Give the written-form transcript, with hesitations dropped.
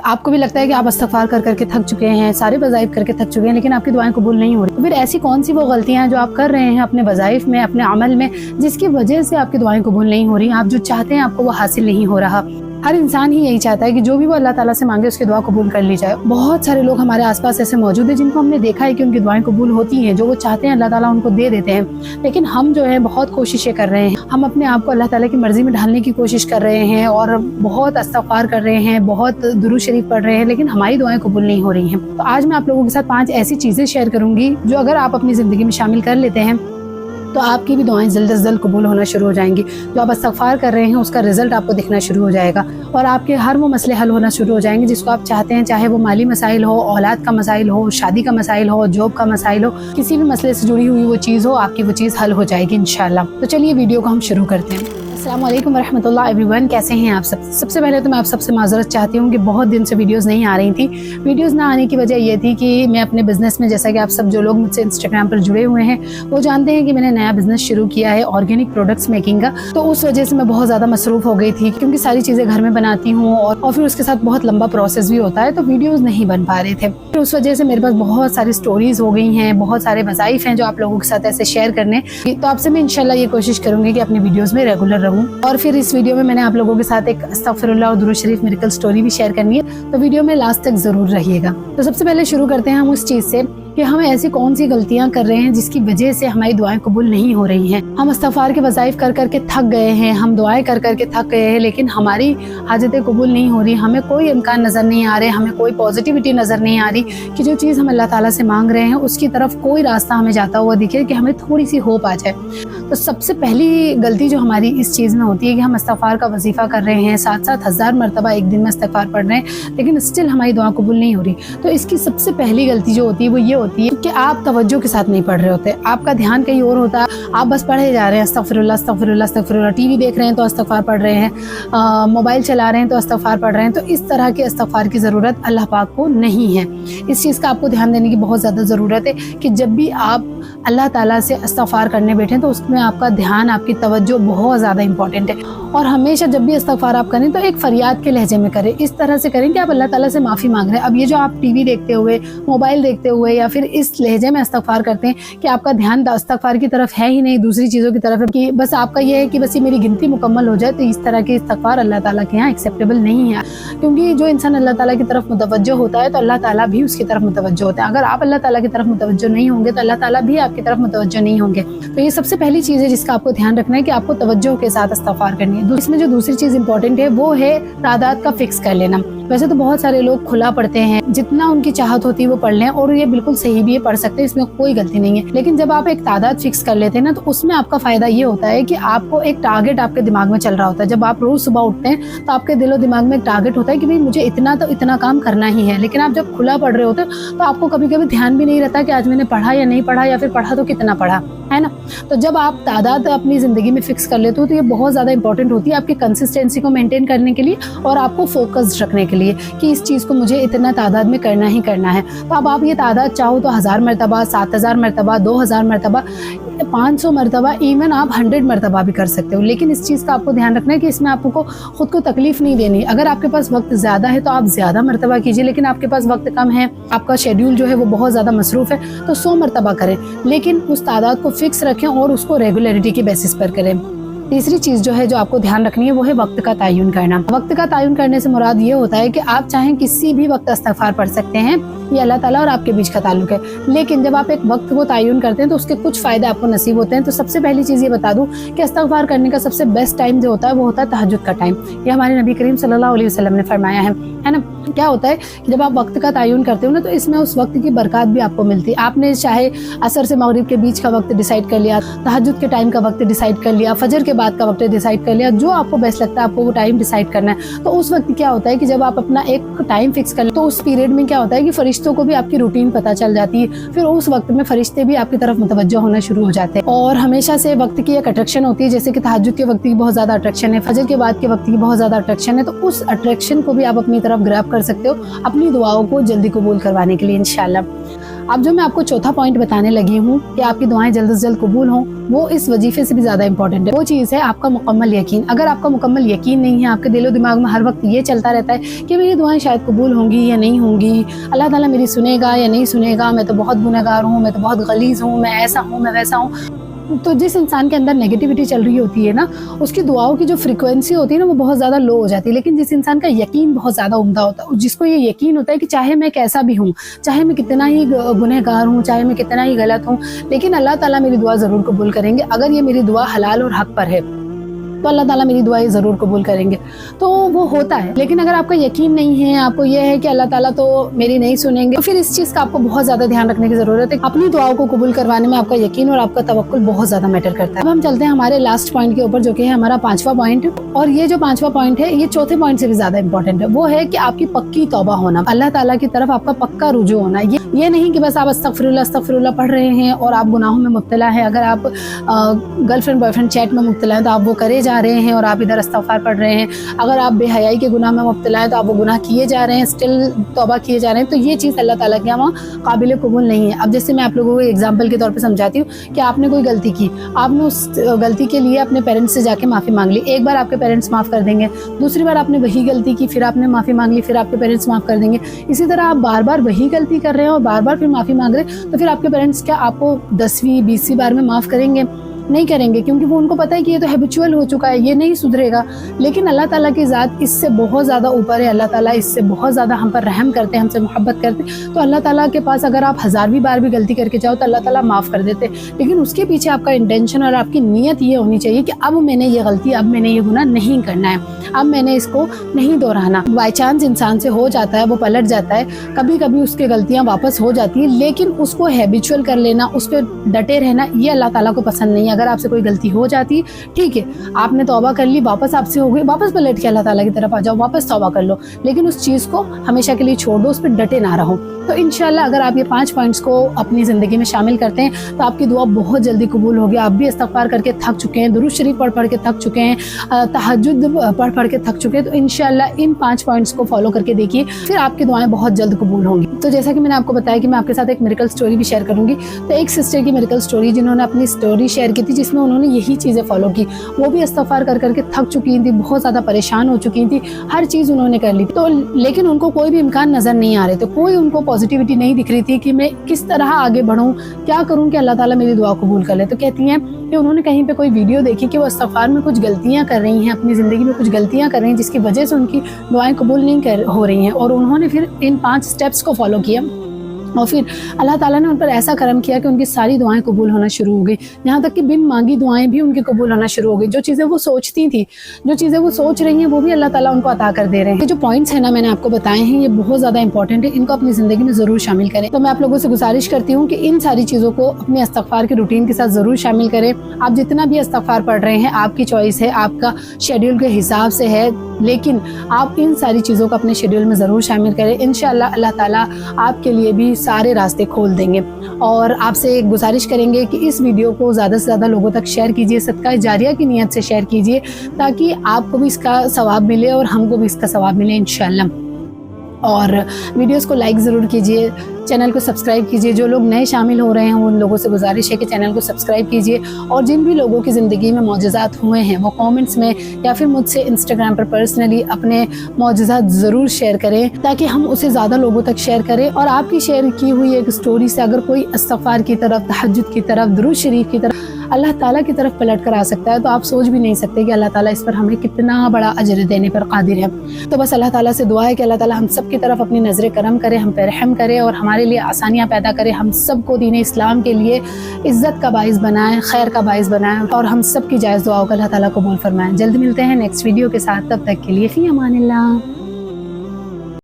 आपको भी लगता है कि आप इस्तिग़फ़ार कर करके थक चुके हैं, सारे वज़ाइफ करके थक चुके हैं, लेकिन आपकी दुआएं कबूल नहीं हो रही। तो फिर ऐसी कौन सी वो गलतियां हैं जो आप कर रहे हैं अपने वज़ाइफ में, अपने अमल में, जिसकी वजह से आपकी दुआएं कबूल नहीं हो रही, आप जो चाहते हैं आपको वो हासिल नहीं हो रहा। हर इंसान ही यही चाहता है कि जो भी वो अल्लाह ताला से मांगे उसकी दुआ कबूल कर ली जाए। बहुत सारे लोग हमारे आसपास ऐसे मौजूद हैं जिनको हमने देखा है कि उनकी दुआएं कबूल होती हैं, जो वो चाहते हैं अल्लाह ताला उनको दे देते हैं। लेकिन हम जो है बहुत कोशिशें कर रहे हैं, हम अपने आप को अल्लाह ताला की मर्जी में ढालने की कोशिश कर रहे हैं और बहुत इस्तिग़फ़ार कर रहे हैं, बहुत दुरूद शरीफ पढ़ रहे हैं, लेकिन हमारी दुआएं कबूल नहीं हो रही हैं। तो आज मैं आप लोगों के साथ 5 ऐसी चीज़ें शेयर करूँगी जो अगर आप अपनी ज़िंदगी में शामिल कर लेते हैं तो आपकी भी दुआएं जल्द से जल्द कबूल होना शुरू हो जाएंगी। जो आप इस्तिग़फ़ार कर रहे हैं उसका रिजल्ट आपको दिखना शुरू हो जाएगा और आपके हर वो मसले हल होना शुरू हो जाएंगे जिसको आप चाहते हैं, चाहे वो माली मसाइल हो, औलाद का मसाइल हो, शादी का मसाइल हो, जॉब का मसाइल हो, किसी भी मसले से जुड़ी हुई वो चीज़ हो, आपकी वो चीज़ हल हो जाएगी इंशाअल्लाह। तो चलिए वीडियो को हम शुरू करते हैं। अस्सलाम वालेकुम वरहमतुल्लाह एवरीवन, कैसे हैं आप सब। सबसे पहले तो मैं आप सबसे माज़रत चाहती हूँ कि बहुत दिन से वीडियोस नहीं आ रही थी। वीडियोस ना आने की वजह ये थी कि मैं अपने बिज़नेस में, जैसा कि आप सब जो लोग मुझसे इंस्टाग्राम पर जुड़े हुए हैं वो जानते हैं कि मैंने नया बिज़नेस शुरू किया है ऑर्गेनिक प्रोडक्ट्स मेकिंग का। तो उस वजह से मैं बहुत ज़्यादा मसरूफ़ हो गई थी क्योंकि सारी चीज़ें घर में बनाती हूँ और फिर उसके साथ बहुत लंबा प्रोसेस भी होता है, तो वीडियोज़ नहीं बन पा रहे थे। फिर उस वजह से मेरे पास बहुत सारी स्टोरीज़ हो गई हैं, बहुत सारे वज़ाइफ हैं जो आप लोगों के साथ ऐसे शेयर करने। तो आपसे मैं इंशाल्लाह ये कोशिश करूँगी कि अपनी वीडियोज़ में रेगुलर रहूँ। और फिर इस वीडियो में मैंने आप लोगों के साथ एक अस्तगफिरुल्लाह और दुरूद शरीफ मिरेकल स्टोरी भी शेयर करनी है, तो वीडियो में लास्ट तक ज़रूर रहिएगा। तो सबसे पहले शुरू करते हैं हम उस चीज़ से कि हम ऐसी कौन सी गलतियां कर रहे हैं जिसकी वजह से हमारी दुआएं कबूल नहीं हो रही हैं। हम इस्तिग़फ़ार के वज़ाइफ कर करके थक गए हैं, हम दुआएं कर करके थक गए हैं, लेकिन हमारी हाजतें कबूल नहीं हो रही, हमें कोई इम्कान नज़र नहीं आ रहे, हमें कोई पॉजिटिविटी नज़र नहीं आ रही कि जो चीज़ हम अल्लाह ताला से मांग रहे हैं उसकी तरफ कोई रास्ता हमें जाता हुआ दिखे कि हमें थोड़ी सी होप आ जाए। तो सबसे पहली गलती जो हमारी इस चीज़ में होती है कि हम इस्तिग़फ़ार का वजीफ़ा कर रहे हैं, 7-7 हज़ार मरतबा एक दिन में इस्तिग़फ़ार पढ़ रहे हैं, लेकिन स्टिल हमारी दुआ कबूल नहीं हो रही। तो इसकी सबसे पहली गलती जो होती है वो ये होती है कि आप तवज्जो के साथ नहीं पढ़ रहे होते, आपका ध्यान कहीं और होता है, आप बस पढ़े जा रहे हैं अस्तगफिरुल्लाह अस्तगफिरुल्लाह अस्तगफिरुल्लाह। टीवी देख रहे हैं तो इस्तिग़फ़ार पढ़ रहे हैं, मोबाइल चला रहे हैं तो इस्तिग़फ़ार पढ़ रहे हैं। तो इस तरह के इस्तिग़फ़ार की ज़रूरत अल्लाह पाक को नहीं है। इस चीज़ का आपको ध्यान देने की बहुत ज़्यादा ज़रूरत है कि जब भी आप अल्लाह ताला से इस्तिग़फ़ार करने बैठें तो उसमें आपका ध्यान, आपकी तवज्जो बहुत ज़्यादा इंपॉर्टेंट है। और हमेशा जब भी इस्तिग़फ़ार आप करें तो एक फरियाद के लहजे में करें, इस तरह से करें कि आप अल्लाह ताला से माफ़ी मांग रहे हैं। अब ये जो आप टीवी देखते हुए, मोबाइल देखते हुए या फिर इस लहजे में इस्तिग़फ़ार करते हैं कि आपका ध्यान इस्तिग़फ़ार की तरफ है ही नहीं, दूसरी चीज़ों की तरफ है कि बस आपका ये है कि बस ये मेरी गिनती मुकम्मल हो जाए, तो इस तरह के इस्तिग़फ़ार अल्लाह ताला के यहाँ एक्सेप्टेबल नहीं है। क्योंकि जो इंसान अल्लाह ताला की तरफ मुतवज्जो होता है तो अल्लाह ताला भी उसकी तरफ मुतवज्जो होता है। अगर आप अल्लाह ताला की तरफ मुतवज्जो नहीं होंगे तो अल्लाह ताला भी आपकी तरफ मुतवज्जो नहीं होंगे। तो ये सबसे पहली चीज़ है जिसका आपको ध्यान रखना है कि आपको तवज्जो के साथ इस्तिग़फ़ार करनी है। इसमें जो दूसरी चीज़ इंपॉर्टेंट है वो है तादाद का फिक्स कर लेना। वैसे तो बहुत सारे लोग खुला पढ़ते हैं, जितना उनकी चाहत होती है वो पढ़ लें और ये बिल्कुल सही भी है, पढ़ सकते हैं, इसमें कोई गलती नहीं है। लेकिन जब आप एक तादाद फिक्स कर लेते हैं ना तो उसमें आपका फ़ायदा ये होता है कि आपको एक टारगेट आपके दिमाग में चल रहा होता है। जब आप रोज़ सुबह उठते हैं तो आपके दिलो दिमाग में एक टारगेट होता है कि भाई मुझे इतना तो इतना काम करना ही है। लेकिन आप जब खुला पढ़ रहे होते हैं तो आपको कभी कभी ध्यान भी नहीं रहता कि आज मैंने पढ़ा या नहीं पढ़ा, या फिर पढ़ा तो कितना पढ़ा, है ना। तो जब आप तादाद अपनी ज़िंदगी में फिक्स कर लेते हो तो ये बहुत ज़्यादा इंपॉर्टेंट होती है आपकी कंसिस्टेंसी को मेंटेन करने के लिए और आपको फोकस्ड रखने के लिए कि इस चीज़ को मुझे इतना तादाद में करना ही करना है। तो अब आप ये तादाद चाहो तो 1000 मरतबा, 7000 मरतबा, 2000 मरतबा, 500 मरतबा, इवन आप 100 मरतबा भी कर सकते हो। लेकिन इस चीज़ का आपको ध्यान रखना है कि इसमें आपको खुद को तकलीफ नहीं देनी। अगर आपके पास वक्त ज़्यादा है तो आप ज़्यादा मरतबा कीजिए, लेकिन आपके पास वक्त कम है, आपका शेड्यूल जो है वो बहुत ज़्यादा मसरूफ़ है तो 100 मरतबा करें, लेकिन उस तादाद को फिक्स रखें और उसको रेगुलरिटी की बेसिस पर करें। तीसरी चीज़ जो है जो आपको ध्यान रखनी है वो है वक्त का तयन करना। वक्त का तयन करने से मुराद ये होता है कि आप चाहें किसी भी वक्त इस्तिग़फ़ार पढ़ सकते हैं, ये अल्लाह ताला और आपके बीच का ताल्लुक है। लेकिन जब आप एक वक्त को तयन करते हैं तो उसके कुछ फ़ायदे आपको नसीब होते हैं। तो सबसे पहली चीज़ ये बता दूं कि इस्तिग़फ़ार करने का सबसे बेस्ट टाइम जो होता है वो होता है तहज्जुद का टाइम। ये हमारे नबी करीम सल्लल्लाहु अलैहि वसल्लम ने फरमाया है ना। क्या होता है कि जब आप वक्त का तयन करते हो ना तो इसमें उस वक्त की बरकत भी आपको मिलती है। आपने चाहे असर से मगरिब के बीच का वक्त डिसाइड कर लिया, तहज्जुद के टाइम का वक्त डिसाइड कर लिया, फजर के बाद का वक्त डिसाइड कर लिया, जो आपको बेस्ट लगता है आपको वो टाइम डिसाइड करना है। तो उस वक्त क्या होता है कि जब आप अपना एक टाइम फिक्स कर ले तो उस पीरियड में क्या होता है कि फरिश्तों को भी आपकी रूटीन पता चल जाती है। फिर उस वक्त में फरिश्ते भी आपकी तरफ मुतवज्जो होना शुरू हो जाते हैं। और हमेशा से वक्त की एक अट्रैक्शन होती है, जैसे कि तहज्जुद के वक्त की बहुत ज़्यादा अट्रैक्शन है, फजर के बाद के वक्त की बहुत ज़्यादा अट्रैक्शन है। तो उस अट्रैक्शन को भी आप अपनी तरफ ग्रैब कर सकते हो अपनी दुआओं को जल्दी कबूल करवाने के लिए इंशाल्लाह। अब जो मैं आपको चौथा पॉइंट बताने लगी हूँ कि आपकी दुआएं जल्द से जल्द कबूल हों, वो इस वजीफे से भी ज़्यादा इंपॉर्टेंट है। वो चीज़ है आपका मुकम्मल यकीन। अगर आपका मुकम्मल यकीन नहीं है, आपके दिलो दिमाग में हर वक्त ये चलता रहता है कि मेरी दुआएं शायद कबूल होंगी या नहीं होंगी, अल्लाह ताला मेरी सुनेगा या नहीं सुनेगा, मैं तो बहुत गुनहगार हूँ, मैं तो बहुत गलीज़ हूँ, मैं ऐसा हूँ, मैं वैसा हूँ, तो जिस इंसान के अंदर नेगेटिविटी चल रही होती है ना, उसकी दुआओं की जो फ्रीक्वेंसी होती है ना, वो बहुत ज़्यादा लो हो जाती है। लेकिन जिस इंसान का यकीन बहुत ज़्यादा उम्दा होता है, जिसको ये यकीन होता है कि चाहे मैं कैसा भी हूँ, चाहे मैं कितना ही गुनहगार हूँ, चाहे मैं कितना ही गलत हूँ, लेकिन अल्लाह ताला मेरी दुआ ज़रूर कबूल करेंगे। अगर ये मेरी दुआ हलाल और हक पर है तो अल्लाह ताला मेरी दुआएं ज़रूर कबूल करेंगे। तो वो होता है। लेकिन अगर आपका यकीन नहीं है, आपको ये है कि अल्लाह ताला तो मेरी नहीं सुनेंगे, तो फिर इस चीज़ का आपको बहुत ज़्यादा ध्यान रखने की ज़रूरत है। अपनी दुआओं को कबूल करवाने में आपका यकीन और आपका तवक्कुल बहुत ज़्यादा मैटर करता है। अब हम चलते हैं हमारे लास्ट पॉइंट के ऊपर, जो कि है हमारा 5वां पॉइंट। और ये जो 5वां पॉइंट है, ये चौथे पॉइंट से भी ज़्यादा इंपॉर्टेंट है। वो है कि आपकी पक्की तौबा होना, अल्लाह ताला की तरफ आपका पक्का रुजू होना। ये नहीं कि बस आप अस्तगफिरुल्लाह पढ़ रहे हैं और आप गुनाहों में मुब्तला है। अगर आप गर्लफ्रेंड बॉयफ्रेंड चैट में मुब्तला है तो आप वो करे जा रहे हैं और आप इधर इस्तग़फ़ार पढ़ रहे हैं। अगर आप बेहयाई के गुनाह में मुब्तला है तो आप वो गुनाह किए जा रहे हैं, स्टिल तौबा किए जा रहे हैं, तो ये चीज़ अल्लाह ताला के यहाँ काबिल कबूल नहीं है। अब जैसे मैं आप लोगों को एग्जाम्पल के तौर पे समझाती हूँ कि आपने कोई गलती की, आपने उस गलती के लिए अपने पेरेंट्स से जाके माफ़ी मांग ली। एक बार आपके पेरेंट्स माफ़ कर देंगे, दूसरी बार आपने वही गलती की, फिर आपने माफ़ी मांग ली, फिर आपके पेरेंट्स माफ़ कर देंगे। इसी तरह आप बार बार वही गलती कर रहे हैं और बार बार फिर माफ़ी मांग रहे हैं, तो फिर आपके पेरेंट्स क्या आपको 10वीं 20वीं बार में माफ़ करेंगे? नहीं करेंगे, क्योंकि वो उनको पता है कि ये तो हैबिचुअल हो चुका है, ये नहीं सुधरेगा। लेकिन अल्लाह ताला की ज़ात इससे बहुत ज़्यादा ऊपर है। अल्लाह ताला इससे बहुत ज़्यादा हम पर रहम करते हैं, हमसे मोहब्बत करते हैं। तो अल्लाह ताला के पास अगर आप 1000वीं बार भी गलती करके जाओ तो अल्लाह ताला माफ़ कर देते। लेकिन उसके पीछे आपका इंटेंशन और आपकी नीयत ये होनी चाहिए कि अब मैंने ये गलती, अब मैंने ये गुनाह नहीं करना है, अब मैंने इसको नहीं दोहराना। बाई चांस इंसान से हो जाता है, वो पलट जाता है, कभी कभी उसकी गलतियाँ वापस हो जाती हैं, लेकिन उसको हैबिचुअल कर लेना, उस पर डटे रहना, ये अल्लाह ताला को पसंद नहीं है। अगर आपसे कोई गलती हो जाती है, ठीक है, आपने तौबा कर ली, वापस आपसे हो गई, वापस पलट के अल्लाह ताला की तरफ आ जाओ, वापस तौबा कर लो, लेकिन उस चीज़ को हमेशा के लिए छोड़ दो, उस पर डटे ना रहो। तो इंशाल्लाह अगर आप ये 5 पॉइंट्स को अपनी ज़िंदगी में शामिल करते हैं तो आपकी दुआ बहुत जल्दी कबूल होगी। आप भी इस्तग़फ़ार करके थक चुके हैं, दुरूद शरीफ पढ़ के थक चुके हैं, तहज्जुद पढ़ के थक चुके हैं, तो इंशाल्लाह इन 5 पॉइंट्स को फॉलो करके देखिए, फिर आपकी दुआएं बहुत जल्द कबूल होंगी। तो जैसा कि मैंने आपको बताया कि मैं आपके साथ एक मिरेकल स्टोरी भी शेयर करूंगी। तो एक सिस्टर की मिरेकल स्टोरी, जिन्होंने अपनी स्टोरी शेयर की थी, जिसमें उन्होंने यही चीज़ें फॉलो की। वो भी इस्तग़फ़ार करके थक चुकी थी, बहुत ज़्यादा परेशान हो चुकी थी, हर चीज़ उन्होंने कर ली, तो लेकिन उनको कोई भी इम्कान नज़र नहीं आ रहे थे, कोई उनको पॉजिटिविटी नहीं दिख रही थी कि मैं किस तरह आगे बढ़ूँ, क्या करूँ कि अल्लाह ताला मेरी दुआ कबूल कर ले। तो कहती हैं कि उन्होंने कहीं पे कोई वीडियो देखी कि वो इस्तग़फ़ार में कुछ गलतियाँ कर रही हैं, अपनी ज़िंदगी में कुछ गलतियाँ कर रही हैं, जिसकी वजह से उनकी दुआएं कबूल नहीं हो रही हैं। और उन्होंने फिर इन 5 स्टेप्स को फॉलो किया और फिर अल्लाह ताला ने उन पर ऐसा करम किया कि उनकी सारी दुआएं कबूल होना शुरू हो गई, यहाँ तक कि बिन मांगी दुआएं भी उनकी कबूल होना शुरू हो गई। जो चीज़ें वो सोचती थी, जो चीज़ें वो सोच रही हैं, वो भी अल्लाह ताला उनको अता कर दे रहे हैं। ये जो पॉइंट्स हैं ना, मैंने आपको बताए हैं, ये बहुत ज़्यादा इंपॉर्टेंट है, इनको अपनी ज़िंदगी में ज़रूर शामिल करें। तो मैं आप लोगों से गुजारिश करती हूँ कि इन सारी चीज़ों को अपने इस्तग़फ़ार के रूटीन के साथ ज़रूर शामिल करें। आप जितना भी इस्तग़फ़ार पढ़ रहे हैं, आपकी चॉइस है, आपका शेड्यूल के हिसाब से है, लेकिन आप इन सारी चीज़ों को अपने शेड्यूल में ज़रूर शामिल करें। इंशाअल्लाह अल्लाह ताला आपके लिए भी सारे रास्ते खोल देंगे। और आपसे गुजारिश करेंगे कि इस वीडियो को ज़्यादा से ज़्यादा लोगों तक शेयर कीजिए, सदका जारिया की नीयत से शेयर कीजिए, ताकि आपको भी इसका सवाब मिले और हमको भी इसका सवाब मिले इंशाअल्लाह। और वीडियोस को लाइक ज़रूर कीजिए, चैनल को सब्सक्राइब कीजिए। जो लोग नए शामिल हो रहे हैं उन लोगों से गुजारिश है कि चैनल को सब्सक्राइब कीजिए। और जिन भी लोगों की ज़िंदगी में मौजज़ात हुए हैं वो कमेंट्स में या फिर मुझसे इंस्टाग्राम पर पर्सनली अपने मौजज़ात ज़रूर शेयर करें, ताकि हम उसे ज़्यादा लोगों तक शेयर करें। और आपकी शेयर की हुई एक स्टोरी से अगर कोई इस्तग़फ़ार की तरफ, तहज्जुद की तरफ, दुरूद शरीफ की तरफ, अल्लाह ताला की तरफ पलट कर आ सकता है, तो आप सोच भी नहीं सकते कि अल्लाह ताला इस पर हमें कितना बड़ा अजर देने पर कादिर है। तो बस अल्लाह ताला से दुआ है कि अल्लाह ताला हम सब की तरफ अपनी नज़र करम करे, हम पर रहम करे और हमारे लिए आसानियाँ पैदा करे, हम सबको दीन इस्लाम के लिए इज़्ज़त का बाइस बनाए, खैर का बाइस बनाए और हम सब की जायज़ दुआओं का अल्लाह ताला कबूल फरमाए। जल्द मिलते हैं नेक्स्ट वीडियो के साथ, तब तक के लिए फ़ी अमानिल्लाह।